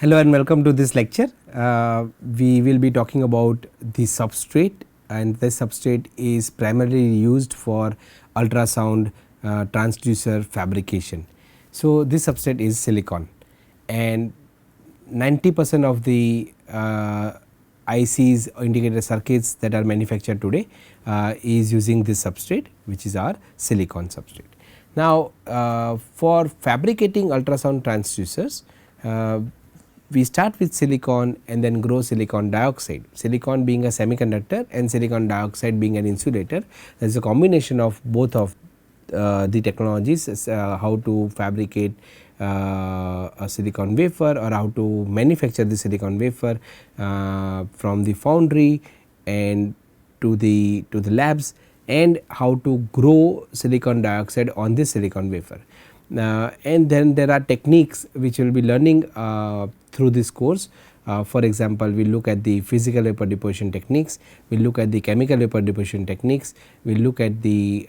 Hello and welcome to this lecture. We will be talking about the substrate, and this substrate is primarily used for ultrasound transducer fabrication. So, this substrate is silicon, and 90% of the ICs or integrated circuits that are manufactured today is using this substrate, which is our silicon substrate. Now, for fabricating ultrasound transducers, we start with silicon and then grow silicon dioxide. Silicon being a semiconductor and silicon dioxide being an insulator. There is a combination of both of the technologies as, how to fabricate a silicon wafer or how to manufacture the silicon wafer from the foundry and to the labs, and how to grow silicon dioxide on this silicon wafer. And then there are techniques which we will be learning through this course. For example, we look at the physical vapor deposition techniques, we look at the chemical vapor deposition techniques, we look at the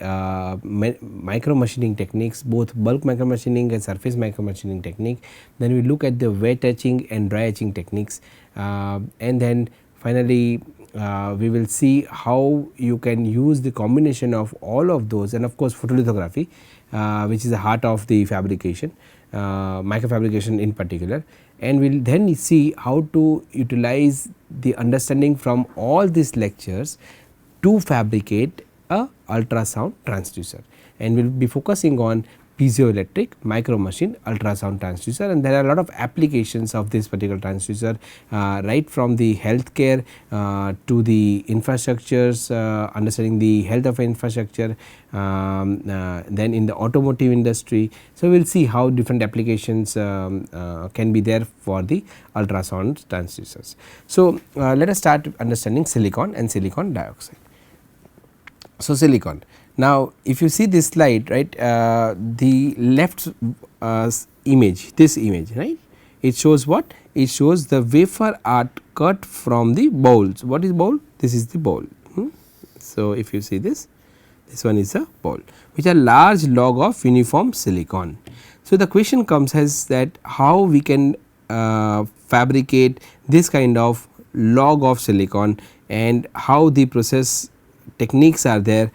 micro machining techniques, both bulk micro machining and surface micro machining technique. Then we look at the wet etching and dry etching techniques, and then finally we will see how you can use the combination of all of those, and of course photolithography, which is the heart of the fabrication, microfabrication in particular, and we will then see how to utilize the understanding from all these lectures to fabricate a ultrasound transducer, and we will be focusing on piezoelectric, micro machine, ultrasound transducer, and there are a lot of applications of this particular transducer, right from the healthcare to the infrastructures, understanding the health of infrastructure, then in the automotive industry. So, we will see how different applications can be there for the ultrasound transducers. So, let us start understanding silicon and silicon dioxide. So, silicon. Now, if you see this slide, right, the left image, this image, right, it shows what? It shows the wafer art cut from the bowls. What is bowl? This is the bowl. So, if you see this one is a bowl, which are large log of uniform silicon. So, the question comes as that how we can fabricate this kind of log of silicon, and how the process techniques are there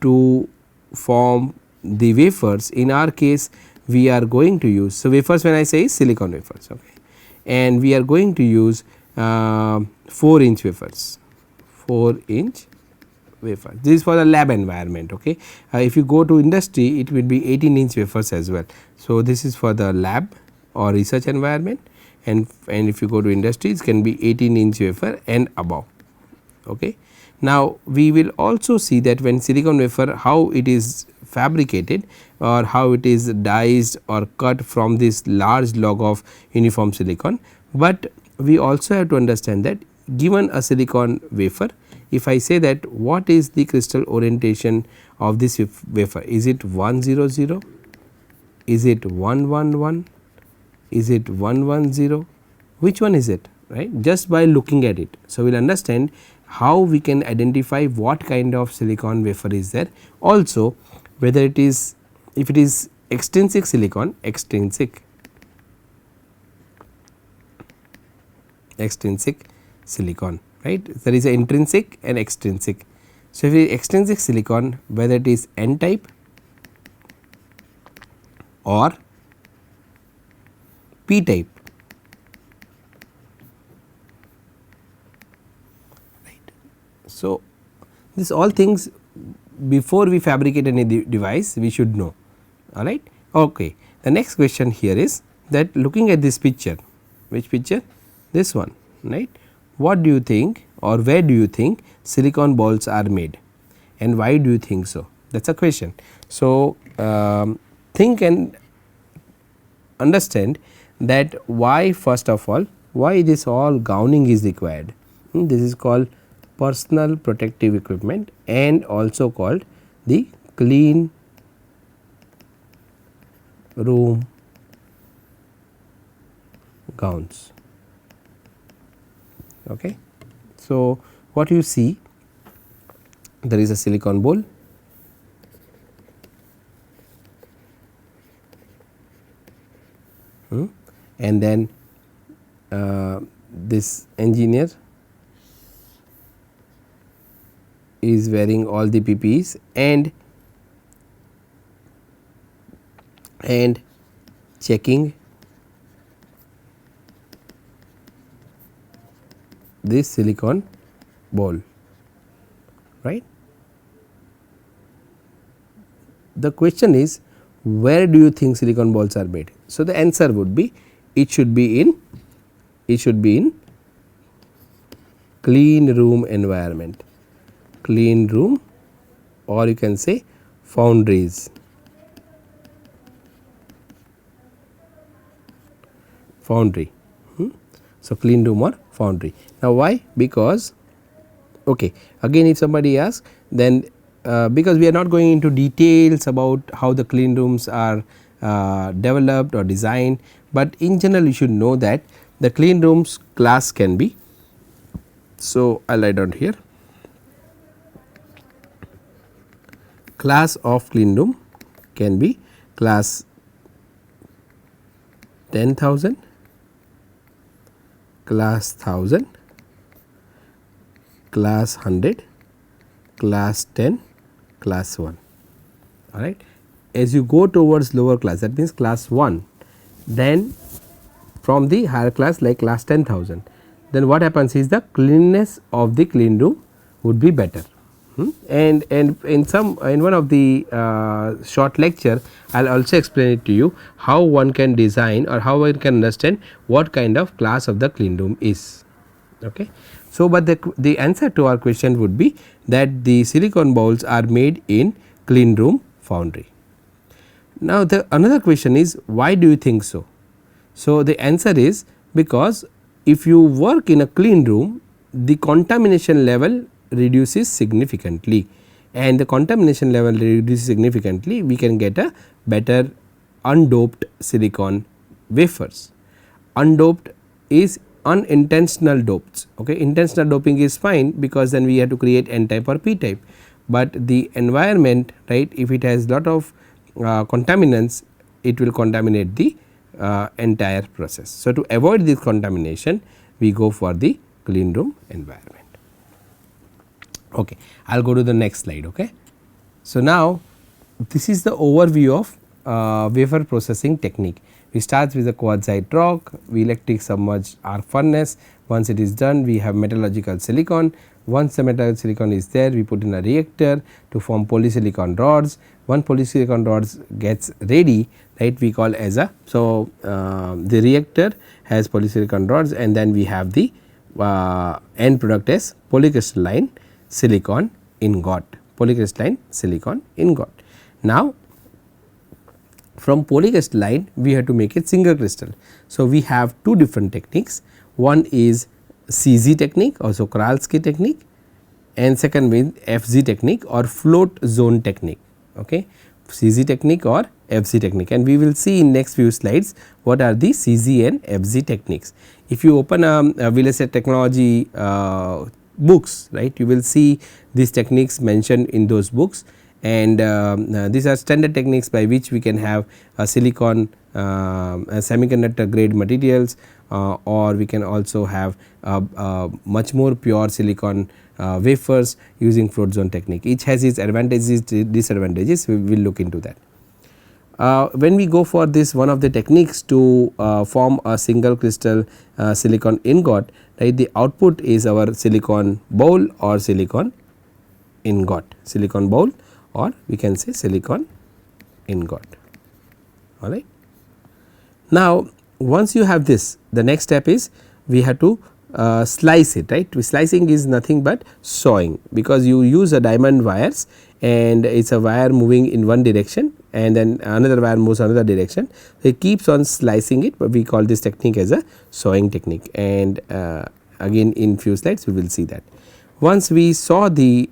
to form the wafers. In our case, we are going to use, so wafers when I say is silicon wafers, okay, and we are going to use 4-inch wafers, 4-inch wafer. This is for the lab environment, okay. If you go to industry, it will be 18-inch wafers as well. So, this is for the lab or research environment, and if you go to industry, it can be 18-inch wafer and above, okay. Now, we will also see that when silicon wafer, how it is fabricated or how it is diced or cut from this large log of uniform silicon, but we also have to understand that given a silicon wafer, if I say that what is the crystal orientation of this wafer, is it 100, is it 111, is it 110, which one is it, right, just by looking at it. So, we will understand how we can identify what kind of silicon wafer is there, also whether it is, if it is extrinsic silicon, extrinsic silicon, right, there is a intrinsic and extrinsic. So, if it is extrinsic silicon, whether it is N type or P type. So, this all things before we fabricate any device we should know, alright. Okay. The next question here is that looking at this picture, which picture? This one, right. What do you think, or where do you think silicon balls are made, and why do you think so? That is a question. So, think and understand that why, first of all, why this all gowning is required. This is called personal protective equipment and also called the clean room gowns, okay. So, what you see, there is a silicon bowl, and then this engineer is wearing all the PPEs and checking this silicon bowl, right. The question is, where do you think silicon balls are made? So, the answer would be it should be in clean room environment, clean room, or you can say foundries. Foundry. So, clean room or foundry. Now, why? Because okay, again if somebody asks, then because we are not going into details about how the clean rooms are developed or designed, but in general you should know that the clean rooms class can be. So, I will write down here class of clean room can be class 10,000, class 1000, class 100, class 10, class 1, alright. As you go towards lower class, that means class 1, then from the higher class like class 10,000, then what happens is the cleanliness of the clean room would be better. And in one of the short lecture I will also explain it to you how one can design or how one can understand what kind of class of the clean room is. Okay. So, but the answer to our question would be that the silicon bowls are made in clean room foundry. Now, the another question is, why do you think so? So, the answer is because if you work in a clean room, the contamination level reduces significantly, and the contamination level reduces significantly, we can get a better undoped silicon wafers. Undoped is unintentional dopes. Okay. Intentional doping is fine because then we have to create N type or P type, but the environment, right, if it has lot of contaminants, it will contaminate the entire process. So, to avoid this contamination, we go for the clean room environment. Okay. I will go to the next slide. Okay. So, now this is the overview of wafer processing technique. We start with the quartzite rock, we electric submerged arc furnace. Once it is done, we have metallurgical silicon. Once the metallurgical silicon is there, we put in a reactor to form polysilicon rods. One polysilicon rods gets ready, right, we call as a. So, the reactor has polysilicon rods, and then we have the end product as polycrystalline silicon ingot, polycrystalline silicon ingot. Now, from polycrystalline we have to make it single crystal. So, we have two different techniques, one is CZ technique or Czochralski technique, and second is FZ technique or float zone technique. Okay. CZ technique or FZ technique, and we will see in next few slides what are the CZ and FZ techniques. If you open a VLSI technology books, right, you will see these techniques mentioned in those books, and these are standard techniques by which we can have a silicon semiconductor grade materials, or we can also have much more pure silicon wafers using float zone technique. Each has its advantages, disadvantages, we will look into that. When we go for this one of the techniques to form a single crystal silicon ingot, right, the output is our silicon bowl or silicon ingot, silicon bowl, or we can say silicon ingot. All right. Now, once you have this, the next step is we have to slice it, right. Slicing is nothing but sawing, because you use a diamond wires and it is a wire moving in one direction and then another wire moves another direction. So, it keeps on slicing it, but we call this technique as a sawing technique, and again in few slides we will see that. Once we saw the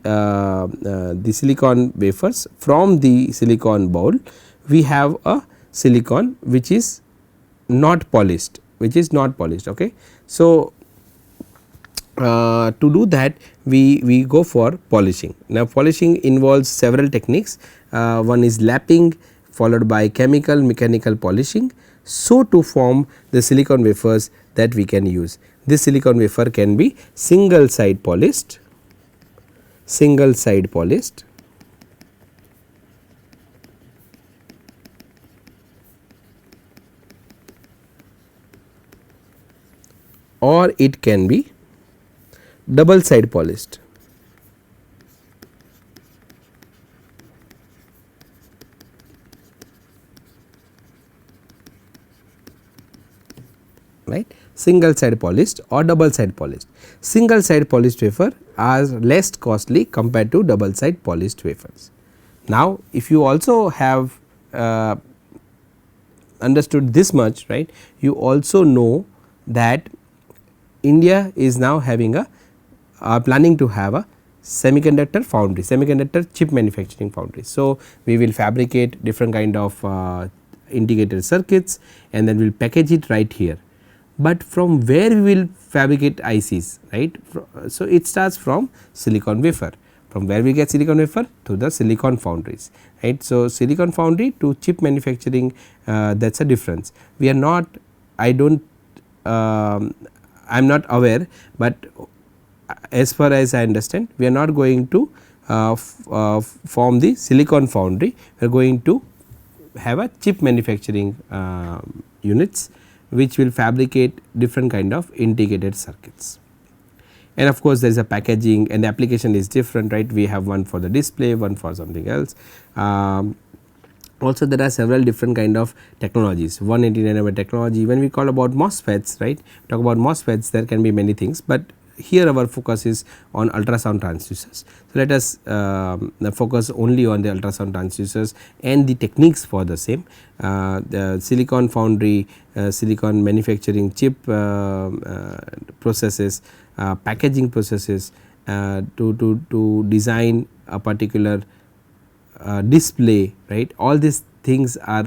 silicon wafers from the silicon bowl, we have a silicon which is not polished, okay. So, to do that we go for polishing. Now, polishing involves several techniques. One is lapping, followed by chemical mechanical polishing. so to form the silicon wafers that we can use. This silicon wafer can be single side polished, or it can be double side polished. Right, single side polished or double side polished. Single side polished wafer are less costly compared to double side polished wafers. Now, if you also have understood this much, right, you also know that India is now having a planning to have a semiconductor foundry, semiconductor chip manufacturing foundry. So, we will fabricate different kind of integrated circuits and then we will package it right here. But from where we will fabricate ICs, right? So, it starts from silicon wafer. From where we get silicon wafer? To the silicon foundries, right. So, silicon foundry to chip manufacturing, that is a difference. We are not, I do not, I am not aware, but as far as I understand, we are not going to form the silicon foundry, we are going to have a chip manufacturing units which will fabricate different kind of integrated circuits. And of course, there is a packaging and the application is different, right. We have one for the display, one for something else. Also there are several different kind of technologies, 180 nanometer technology. When we call about MOSFETs, right, talk about MOSFETs, there can be many things, but here our focus is on ultrasound transducers. So, let us focus only on the ultrasound transducers and the techniques for the same. The silicon foundry, silicon manufacturing chip processes, packaging processes to design a particular display, right. All these things are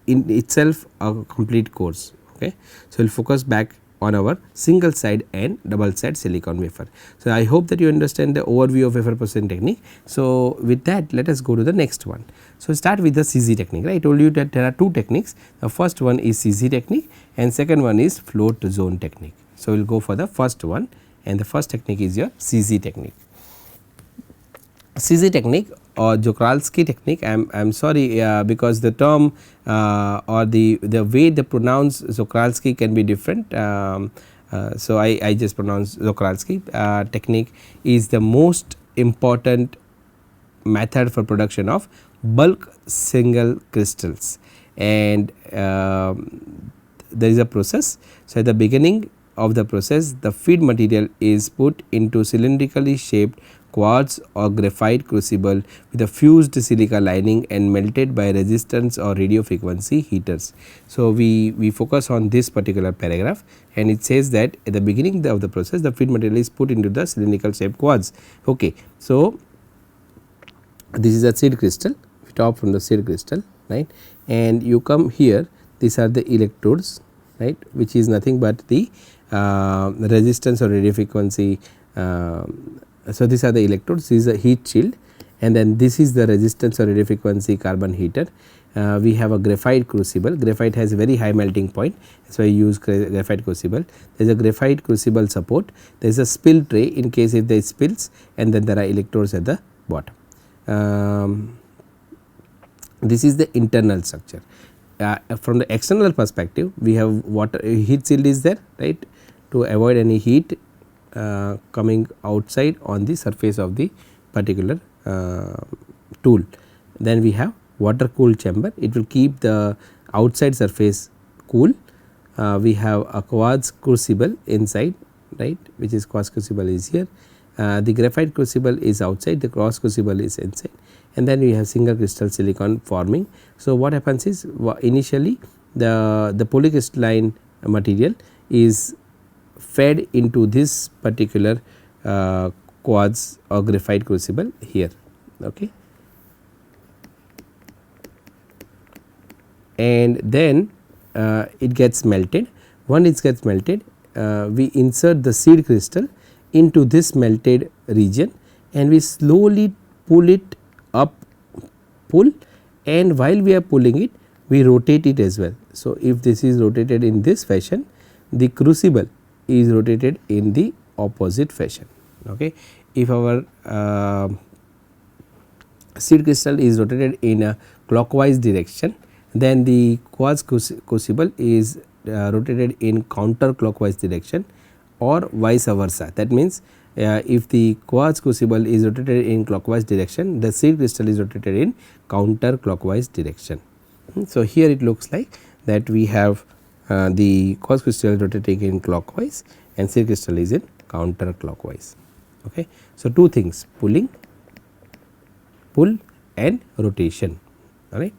in itself a complete course. Okay. So, we will focus back on our single side and double side silicon wafer. So, I hope that you understand the overview of wafer processing technique. So, with that let us go to the next one. So, start with the CZ technique, right. I told you that there are two techniques, the first one is CZ technique and second one is float zone technique. So, we will go for the first one and the first technique is your CZ technique. CZ technique or Czochralski technique, I am sorry because the term or the way they pronounce Czochralski can be different. So, I just pronounce Czochralski technique is the most important method for production of bulk single crystals, and there is a process. So, at the beginning of the process, the feed material is put into cylindrically shaped quartz or graphite crucible with a fused silica lining and melted by resistance or radio frequency heaters. So, we focus on this particular paragraph and it says that at the beginning of the process the feed material is put into the cylindrical shaped quartz. Okay. So, this is a seed crystal, we top from the seed crystal, right, and you come here, these are the electrodes, right, which is nothing but the resistance or radio frequency. So, these are the electrodes, this is a heat shield and then this is the resistance or radio frequency carbon heater. We have a graphite crucible, graphite has very high melting point, that is why I use graphite crucible. There is a graphite crucible support, there is a spill tray in case if there is spills, and then there are electrodes at the bottom. This is the internal structure. From the external perspective, we have water heat shield is there, right, to avoid any heat coming outside on the surface of the particular tool. Then we have water cooled chamber, it will keep the outside surface cool. We have a quartz crucible inside, right, which is quartz crucible is here. The graphite crucible is outside, the quartz crucible is inside, and then we have single crystal silicon forming. So, what happens is initially the polycrystalline material is fed into this particular quartz or graphite crucible here. Okay. And then it gets melted. When it gets melted, we insert the seed crystal into this melted region and we slowly pull it up, and while we are pulling it, we rotate it as well. So, if this is rotated in this fashion, the crucible is rotated in the opposite fashion. Okay. If our seed crystal is rotated in a clockwise direction, then the quartz crucible is rotated in counterclockwise direction or vice versa. That means, if the quartz crucible is rotated in clockwise direction, the seed crystal is rotated in counterclockwise direction. So, here it looks like that we have the quartz crystal rotating in clockwise and seed crystal is in counterclockwise. Okay. So, two things, pull and rotation. All right.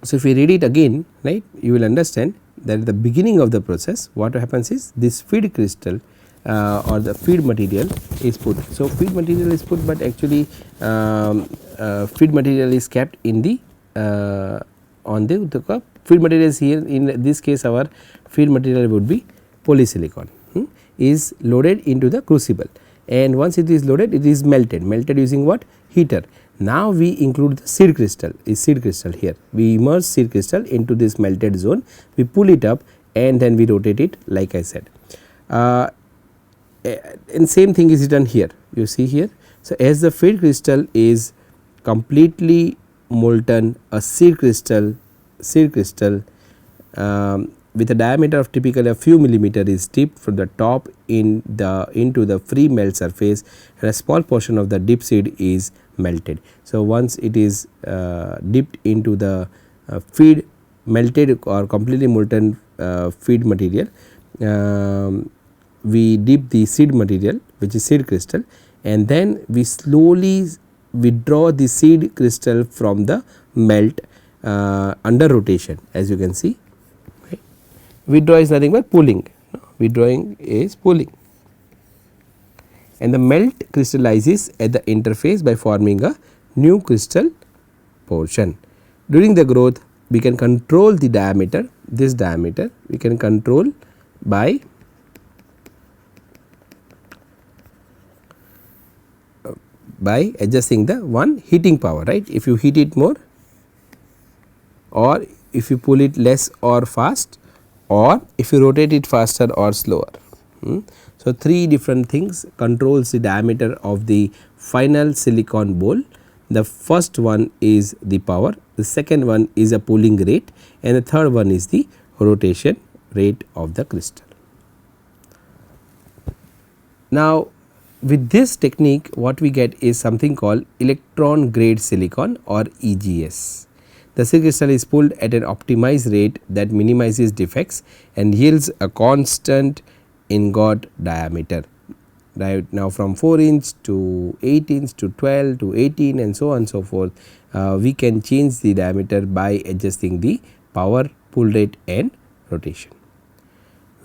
So, if we read it again, right, you will understand that at the beginning of the process what happens is this feed crystal or the feed material is put. So, feed material is put, but actually feed material is kept in the on the cup. Feed material is here, in this case our feed material would be polysilicon, is loaded into the crucible, and once it is loaded, it is melted using what? Heater. Now, we include the seed crystal, here. We immerse seed crystal into this melted zone, we pull it up and then we rotate it like I said. And same thing is done here, you see here. So, as the feed crystal is completely molten, a seed crystal with a diameter of typically a few millimeter is dipped from the top into the free melt surface, and a small portion of the dip seed is melted. So, once it is dipped into the feed melted or completely molten feed material, we dip the seed material, which is seed crystal, and then we slowly withdraw the seed crystal from the melt under rotation, as you can see. Okay. Withdraw is nothing but pulling, withdrawing is pulling, and the melt crystallizes at the interface by forming a new crystal portion. During the growth, we can control the diameter, this diameter we can control by adjusting the one heating power, right. If you heat it more, or if you pull it less or fast, or if you rotate it faster or slower. So, three different things controls the diameter of the final silicon bowl. The first one is the power, the second one is a pulling rate, and the third one is the rotation rate of the crystal. Now, with this technique what we get is something called electron grade silicon or EGS. The seed crystal is pulled at an optimized rate that minimizes defects and yields a constant ingot diameter. Right now, from 4 inch to 8 inch to 12 to 18 and so on and so forth, we can change the diameter by adjusting the power, pull rate and rotation.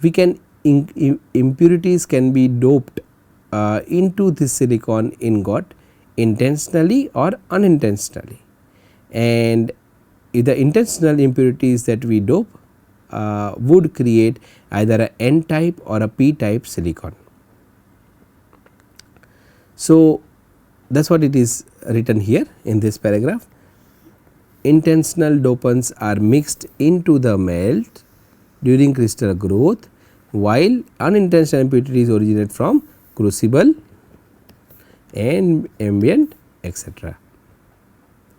We can impurities can be doped into the silicon ingot intentionally or unintentionally, and if the intentional impurities that we dope would create either a N type or a P type silicon. So, that is what it is written here in this paragraph. Intentional dopants are mixed into the melt during crystal growth, while unintentional impurities originate from crucible and ambient etc.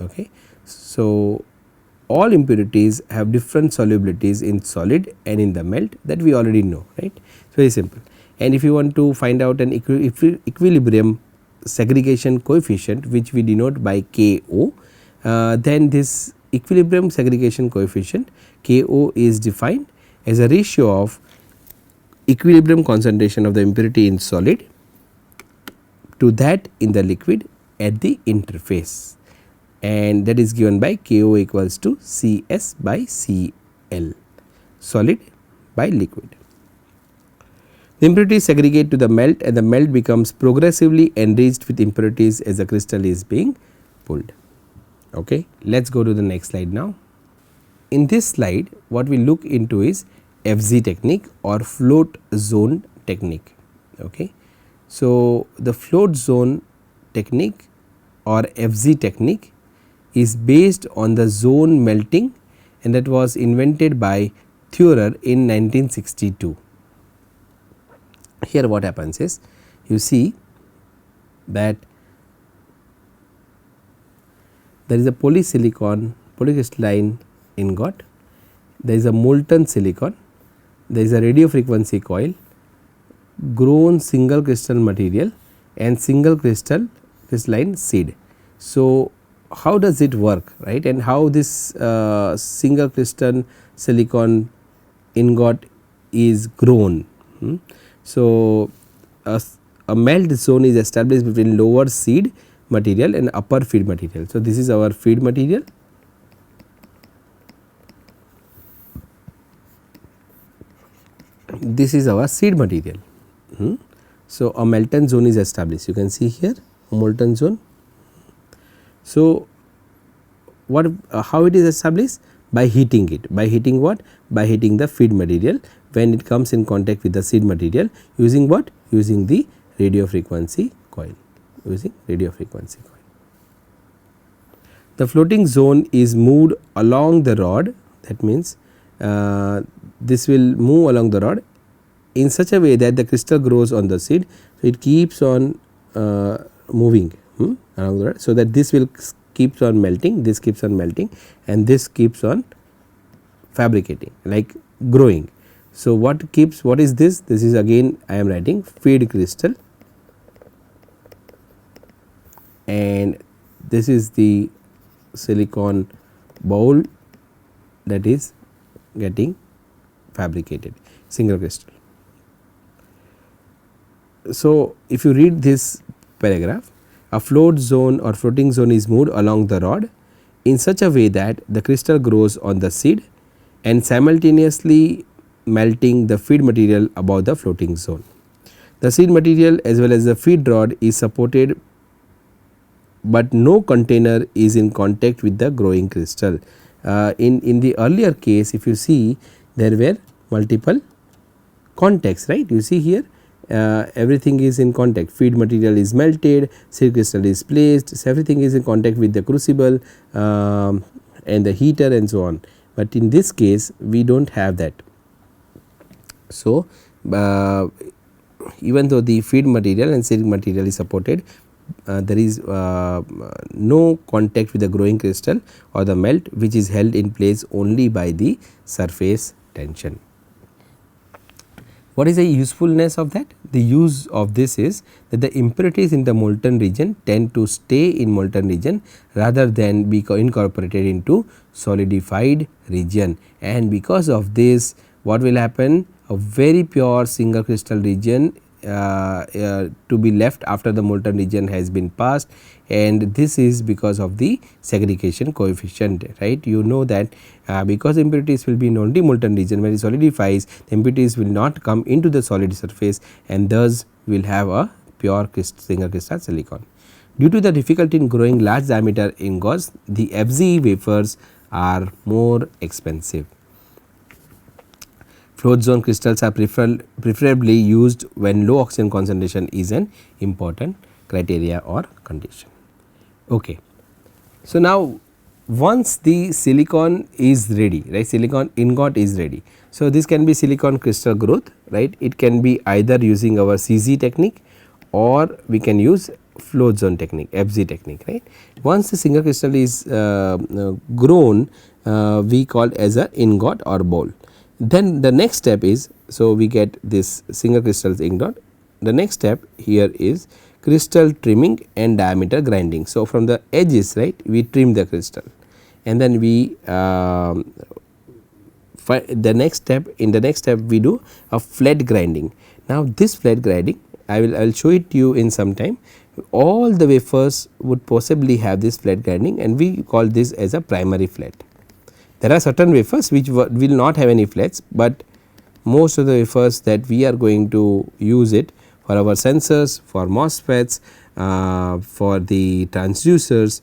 Okay. So, all impurities have different solubilities in solid and in the melt, that we already know, right. It's very simple. And if you want to find out an equilibrium segregation coefficient, which we denote by Ko, then this equilibrium segregation coefficient Ko is defined as a ratio of equilibrium concentration of the impurity in solid to that in the liquid at the interface, and that is given by Ko equals to Cs by Cl, solid by liquid. The impurities segregate to the melt, and the melt becomes progressively enriched with impurities as the crystal is being pulled. Okay. Let us go to the next slide now. In this slide what we look into is FZ technique or float zone technique. Okay. So, the float zone technique or FZ technique is based on the zone melting, and that was invented by Theurer in 1962. Here what happens is, you see that there is a polycrystalline ingot, there is a molten silicon, there is a radio frequency coil, grown single crystal material and single crystalline seed. So, how does it work, right, and how this single crystal silicon ingot is grown. So, a melt zone is established between lower seed material and upper feed material. So, this is our feed material, this is our seed material. So, a melton zone is established, you can see here molten zone. So, what how it is established? By heating it. By heating what? By heating the feed material when it comes in contact with the seed material using what? Using the radio frequency coil, using radio frequency coil. The floating zone is moved along the rod, that means this will move along the rod in such a way that the crystal grows on the seed. So, it keeps on moving along the rod, so that this will keeps on melting, this keeps on melting, and this keeps on fabricating, like growing. So, what is this? This is again I am writing feed crystal, and this is the silicon bowl that is getting fabricated, single crystal. So, if you read this paragraph, a float zone or floating zone is moved along the rod in such a way that the crystal grows on the seed and simultaneously melting the feed material above the floating zone. The seed material as well as the feed rod is supported, but no container is in contact with the growing crystal. In the earlier case, if you see, there were multiple contacts, right. You see here everything is in contact, feed material is melted, seed crystal is placed, so everything is in contact with the crucible and the heater and so on. But in this case we do not have that. So, even though the feed material and seed material is supported, there is no contact with the growing crystal or the melt, which is held in place only by the surface tension. What is the usefulness of that? The use of this is that the impurities in the molten region tend to stay in molten region rather than be incorporated into solidified region, and because of this what will happen? A very pure single crystal region to be left after the molten region has been passed, and this is because of the segregation coefficient, right. You know that because impurities will be in only molten region, when it solidifies the impurities will not come into the solid surface, and thus we will have a pure single crystal silicon. Due to the difficulty in growing large diameter ingots, the FZ wafers are more expensive. Float zone crystals are preferably used when low oxygen concentration is an important criteria or condition. Okay. So, now once the silicon is ready, right, silicon ingot is ready. So, this can be silicon crystal growth, right, it can be either using our CZ technique or we can use float zone technique, FZ technique, right. Once the single crystal is grown, we call as a ingot or bowl. Then the next step is, so we get this single crystal ingot. The next step here is crystal trimming and diameter grinding. So, from the edges, right, we trim the crystal, and then we in the next step we do a flat grinding. Now, this flat grinding I will show it to you in some time. All the wafers would possibly have this flat grinding, and we call this as a primary flat. There are certain wafers which will not have any flats, but most of the wafers that we are going to use it for our sensors, for MOSFETs, for the transducers,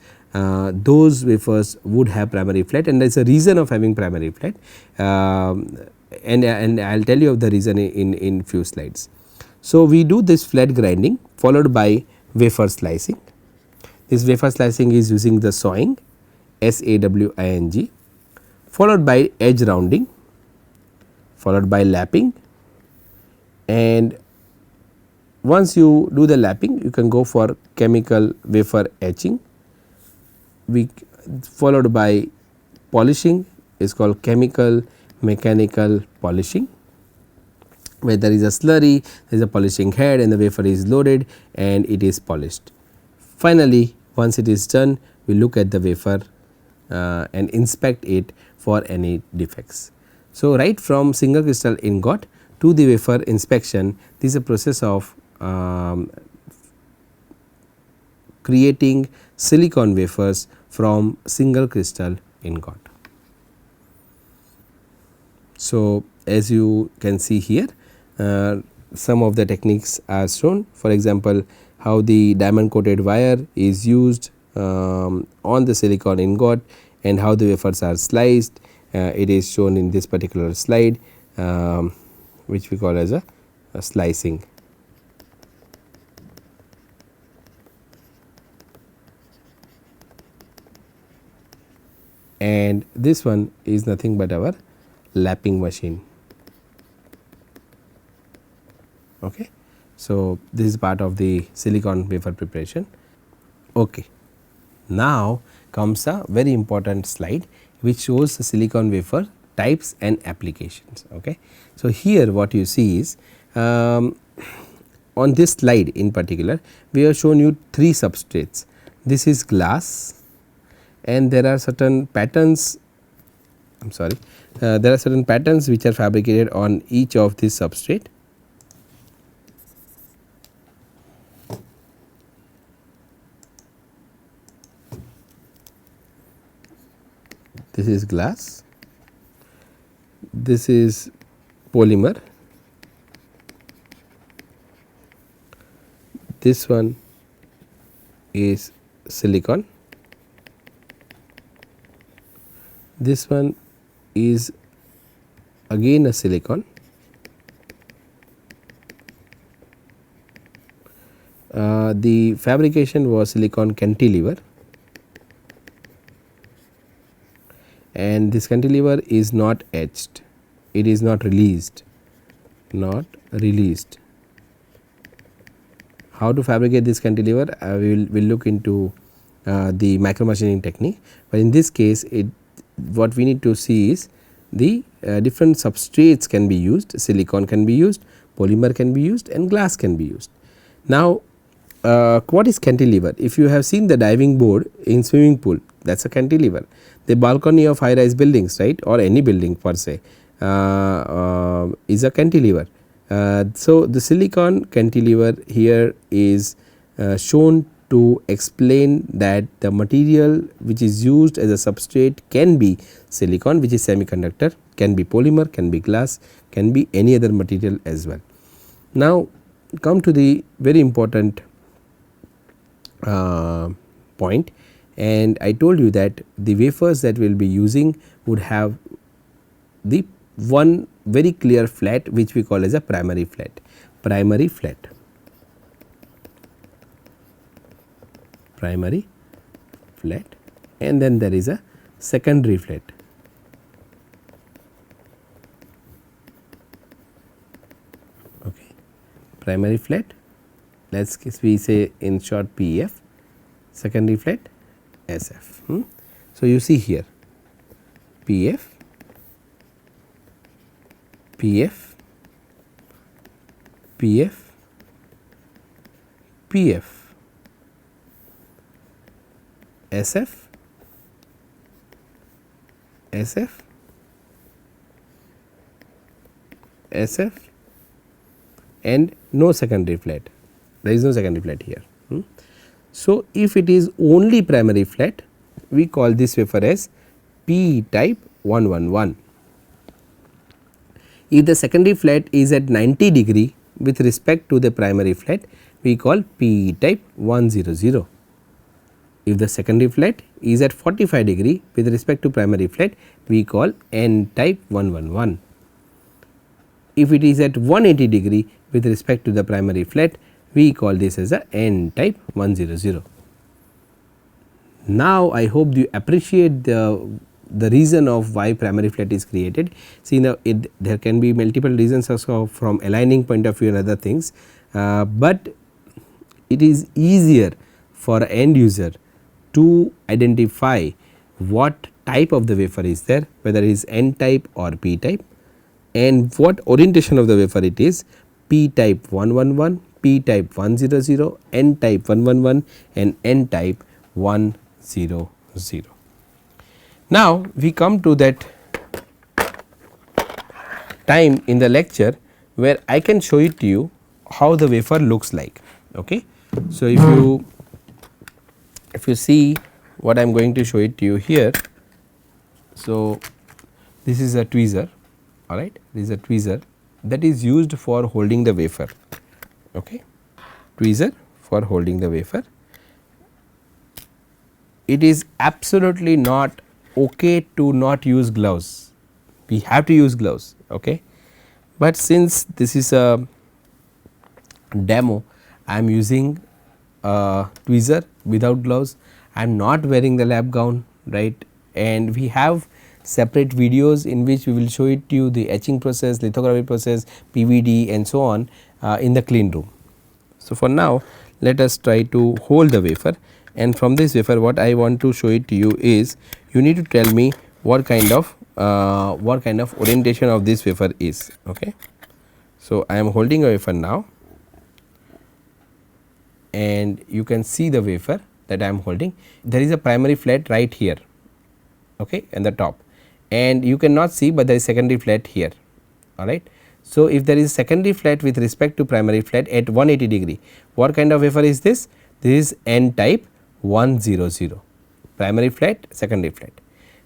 those wafers would have primary flat, and there is a reason of having primary flat, and I will tell you of the reason in few slides. So, we do this flat grinding followed by wafer slicing. This wafer slicing is using the sawing, SAWING, followed by edge rounding, followed by lapping, and once you do the lapping you can go for chemical wafer etching, followed by polishing is called chemical mechanical polishing, where there is a slurry, there is a polishing head and the wafer is loaded and it is polished. Finally, once it is done we look at the wafer and inspect it for any defects. So, right from single crystal ingot to the wafer inspection, this is a process of creating silicon wafers from single crystal ingot. So, as you can see here, some of the techniques are shown. For example, how the diamond coated wire is used on the silicon ingot and how the wafers are sliced. It is shown in this particular slide, which we call as a slicing. And this one is nothing but our lapping machine. Okay. So, this is part of the silicon wafer preparation. Okay. Now comes a very important slide which shows the silicon wafer types and applications. Okay. So, here what you see is on this slide in particular we have shown you 3 substrates. This is glass and there are certain patterns, there are certain patterns which are fabricated on each of this substrate. This is glass, this is polymer, this one is silicon, this one is again a silicon, the fabrication was silicon cantilever, and this cantilever is not etched, it is not released. How to fabricate this cantilever? We will look into the micro machining technique, but in this case what we need to see is the different substrates can be used, silicon can be used, polymer can be used and glass can be used. Now what is cantilever? If you have seen the diving board in swimming pool, that is a cantilever. The balcony of high rise buildings, right, or any building per se is a cantilever. So, the silicon cantilever here is shown to explain that the material which is used as a substrate can be silicon, which is semiconductor, can be polymer, can be glass, can be any other material as well. Now come to the very important point, and I told you that the wafers that we will be using would have the one very clear flat which we call as a primary flat, and then there is a secondary flat. Okay. Primary flat, let us we say in short PEF, secondary flat SF. So, you see here PF, PF, PF, PF, SF, SF, SF and no secondary flat, there is no secondary flat here. So, if it is only primary flat, we call this wafer as P type 111. If the secondary flat is at 90 degree with respect to the primary flat, we call P type 100. If the secondary flat is at 45 degree with respect to primary flat, we call N type 111. If it is at 180 degree with respect to the primary flat, we call this as a N type 100. Now, I hope you appreciate the reason of why primary flat is created. See, now there can be multiple reasons also from aligning point of view and other things, but it is easier for end user to identify what type of the wafer is there, whether it is N type or P type, and what orientation of the wafer it is, P type 111, P type 100, N type 111 and N type 100. Now, we come to that time in the lecture where I can show it to you how the wafer looks like. Okay. So, if you see what I am going to show it to you here. So, this is a tweezer, alright, this is a tweezer that is used for holding the wafer, okay. Tweezer for holding the wafer. It is absolutely not okay to not use gloves, we have to use gloves, okay. But since this is a demo, I am using a tweezer without gloves, I am not wearing the lab gown, right, and we have separate videos in which we will show it to you the etching process, lithography process, PVD and so on in the clean room. So, for now let us try to hold the wafer, and from this wafer what I want to show it to you is, you need to tell me what kind of orientation of this wafer is, okay. So, I am holding a wafer now and you can see the wafer that I am holding. There is a primary flat right here, okay, in the top, and you cannot see, but there is secondary flat here, alright. So, if there is secondary flat with respect to primary flat at 180 degree, what kind of wafer is this? This is N type 100, primary flat, secondary flat.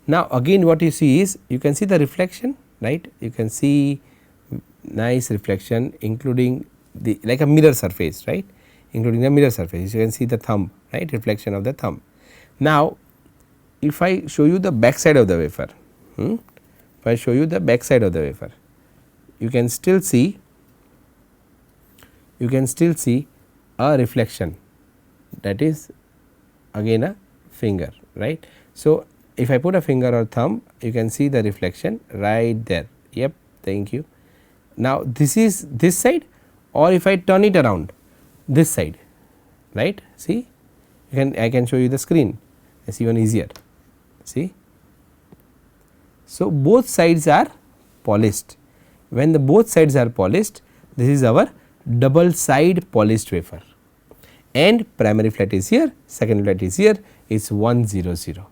Now, again what you see is, you can see the reflection, right, you can see nice reflection including the like a mirror surface, right, including the mirror surface, you can see the thumb, right, reflection of the thumb. Now, if I show you the back side of the wafer, if I show you the back side of the wafer, you can still see a reflection, that is again a finger, right. So, if I put a finger or thumb, you can see the reflection right there, yep, thank you. Now, this is this side, or if I turn it around this side, right, see, I can show you the screen, it is even easier, see. So, both sides are polished. When the both sides are polished, this is our double side polished wafer, and primary flat is here, secondary flat is here, it is 100,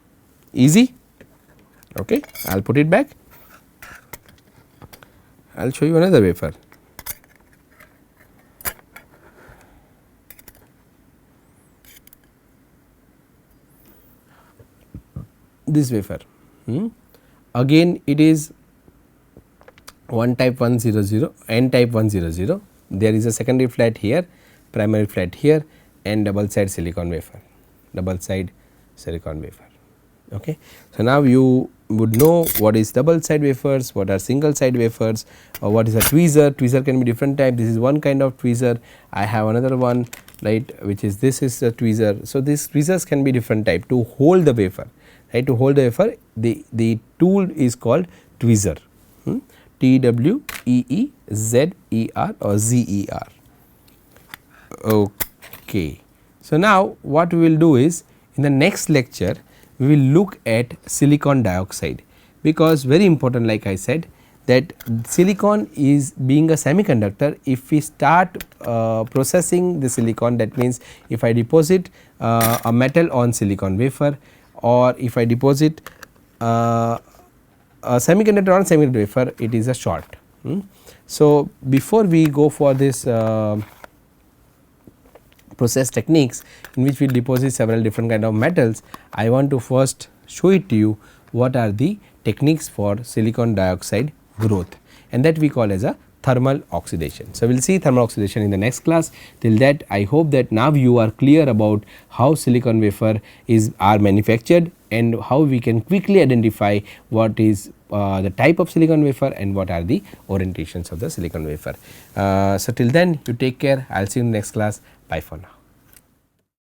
easy, okay. I will put it back, I will show you another wafer. This wafer, again it is one type 100, N type 100, there is a secondary flat here, primary flat here, and double side silicon wafer, double side silicon wafer, okay. So, now you would know what is double side wafers, what are single side wafers, or what is a tweezer. Tweezer can be different type, this is one kind of tweezer, I have another one, right, which is this is a tweezer. So, these tweezers can be different type to hold the wafer, right, to hold the wafer, the tool is called tweezer, TWEEZER or ZER, okay. So, now what we will do is, in the next lecture we will look at silicon dioxide, because very important, like I said, that silicon is being a semiconductor. If we start processing the silicon, that means if I deposit a metal on silicon wafer, or if I deposit a semiconductor on semiconductor wafer, it is a short. So, before we go for this process techniques in which we deposit several different kind of metals, I want to first show it to you what are the techniques for silicon dioxide growth, and that we call as a thermal oxidation. So, we will see thermal oxidation in the next class. Till that, I hope that now you are clear about how silicon wafer are manufactured and how we can quickly identify what is the type of silicon wafer and what are the orientations of the silicon wafer. So, till then you take care, I will see you in the next class, bye for now.